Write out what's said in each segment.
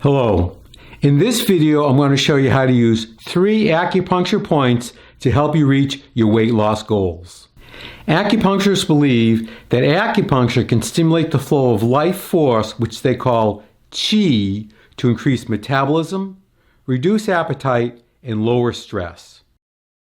Hello. In this video, I'm going to show you how to use 3 acupuncture points to help you reach your weight loss goals. Acupuncturists believe that acupuncture can stimulate the flow of life force, which they call qi, to increase metabolism, reduce appetite, and lower stress.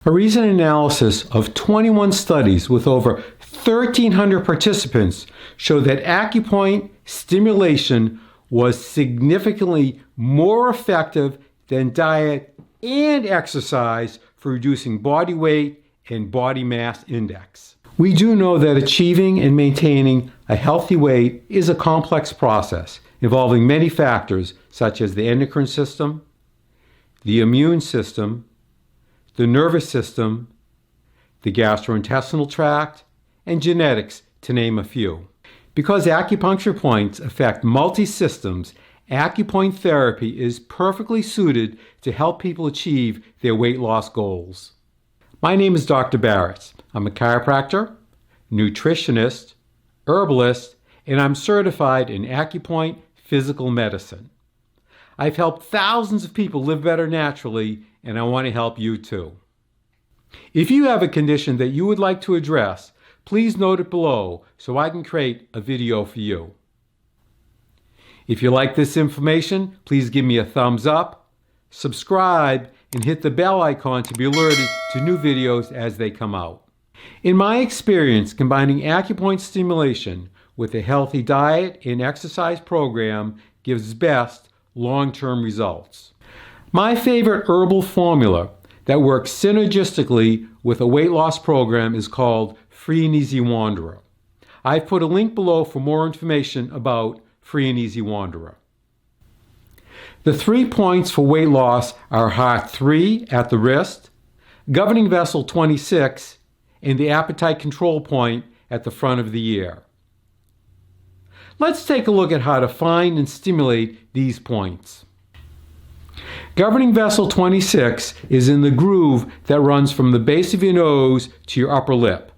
A recent analysis of 21 studies with over 1,300 participants showed that acupoint stimulation was significantly more effective than diet and exercise for reducing body weight and body mass index. We do know that achieving and maintaining a healthy weight is a complex process involving many factors such as the endocrine system, the immune system, the nervous system, the gastrointestinal tract, and genetics, to name a few. Because acupuncture points affect multi-systems, acupoint therapy is perfectly suited to help people achieve their weight loss goals. My name is Dr. Baritz. I'm a chiropractor, nutritionist, herbalist, and I'm certified in acupoint physical medicine. I've helped thousands of people live better naturally, and I want to help you too. If you have a condition that you would like to address, please note it below so I can create a video for you. If you like this information, please give me a thumbs up, subscribe, and hit the bell icon to be alerted to new videos as they come out. In my experience, combining acupoint stimulation with a healthy diet and exercise program gives best long-term results. My favorite herbal formula that works synergistically with a weight loss program is called Free and Easy Wanderer. I've put a link below for more information about Free and Easy Wanderer. The 3 points for weight loss are Heart 3 at the wrist, Governing Vessel 26, and the Appetite Control Point at the front of the ear. Let's take a look at how to find and stimulate these points. Governing Vessel 26 is in the groove that runs from the base of your nose to your upper lip.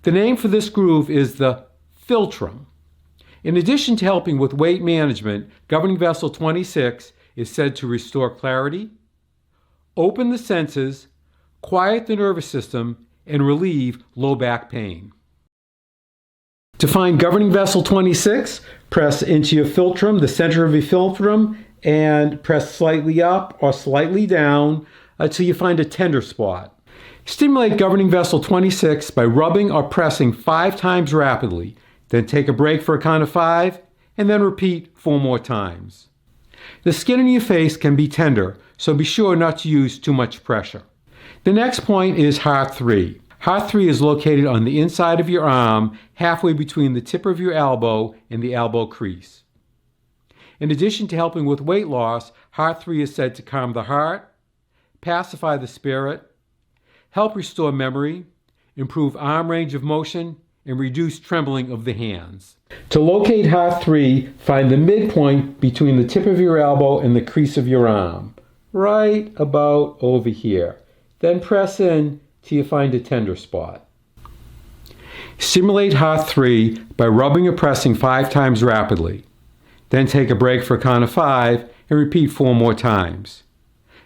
The name for this groove is the philtrum. In addition to helping with weight management, Governing Vessel 26 is said to restore clarity, open the senses, quiet the nervous system, and relieve low back pain. To find Governing Vessel 26, press into your philtrum, the center of your philtrum, and press slightly up or slightly down until you find a tender spot. Stimulate Governing Vessel 26 by rubbing or pressing 5 times rapidly, then take a break for a count of 5, and then repeat 4 more times. The skin on your face can be tender, so be sure not to use too much pressure. The next point is Heart 3. Heart 3 is located on the inside of your arm, halfway between the tip of your elbow and the elbow crease. In addition to helping with weight loss, Heart 3 is said to calm the heart, pacify the spirit, help restore memory, improve arm range of motion, and reduce trembling of the hands. To locate Heart 3, find the midpoint between the tip of your elbow and the crease of your arm, right about over here. Then press in till you find a tender spot. Stimulate Heart 3 by rubbing or pressing 5 times rapidly. Then take a break for a count of 5 and repeat 4 more times.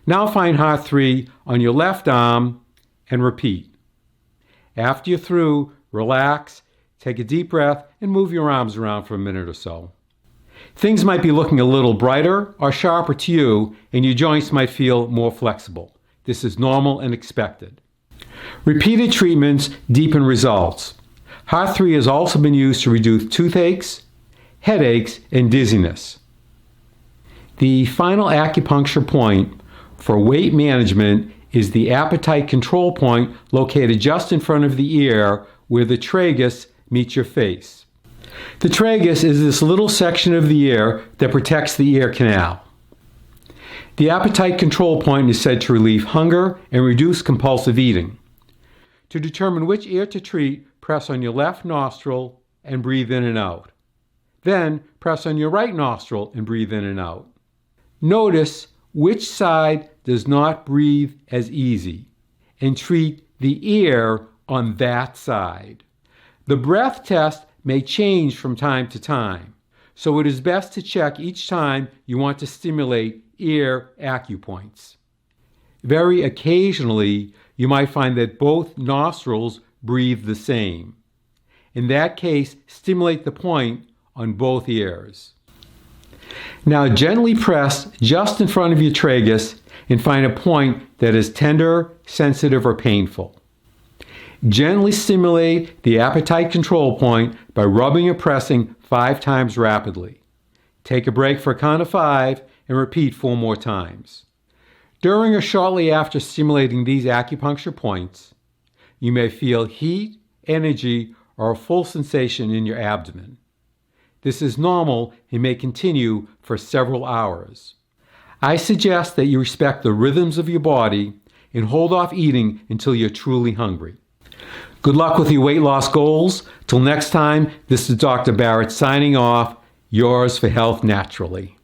Now find Heart 3 on your left arm and repeat. After you're through, relax, take a deep breath, and move your arms around for a minute or so. Things might be looking a little brighter or sharper to you, and your joints might feel more flexible. This is normal and expected. Repeated treatments deepen results. Heart 3 has also been used to reduce toothaches, headaches, and dizziness. The final acupuncture point for weight management is the appetite control point located just in front of the ear where the tragus meets your face. The tragus is this little section of the ear that protects the ear canal. The appetite control point is said to relieve hunger and reduce compulsive eating. To determine which ear to treat, press on your left nostril and breathe in and out. Then press on your right nostril and breathe in and out. Notice which side does not breathe as easy and treat the ear on that side. The breath test may change from time to time, so it is best to check each time you want to stimulate ear acupoints. Very occasionally, you might find that both nostrils breathe the same. In that case, stimulate the point on both ears. Now gently press just in front of your tragus and find a point that is tender, sensitive, or painful. Gently stimulate the appetite control point by rubbing or pressing 5 times rapidly. Take a break for a count of 5 and repeat 4 more times. During or shortly after stimulating these acupuncture points, you may feel heat, energy, or a full sensation in your abdomen. This is normal and may continue for several hours. I suggest that you respect the rhythms of your body and hold off eating until you're truly hungry. Good luck with your weight loss goals. Till next time, this is Dr. Baritz signing off, yours for health naturally.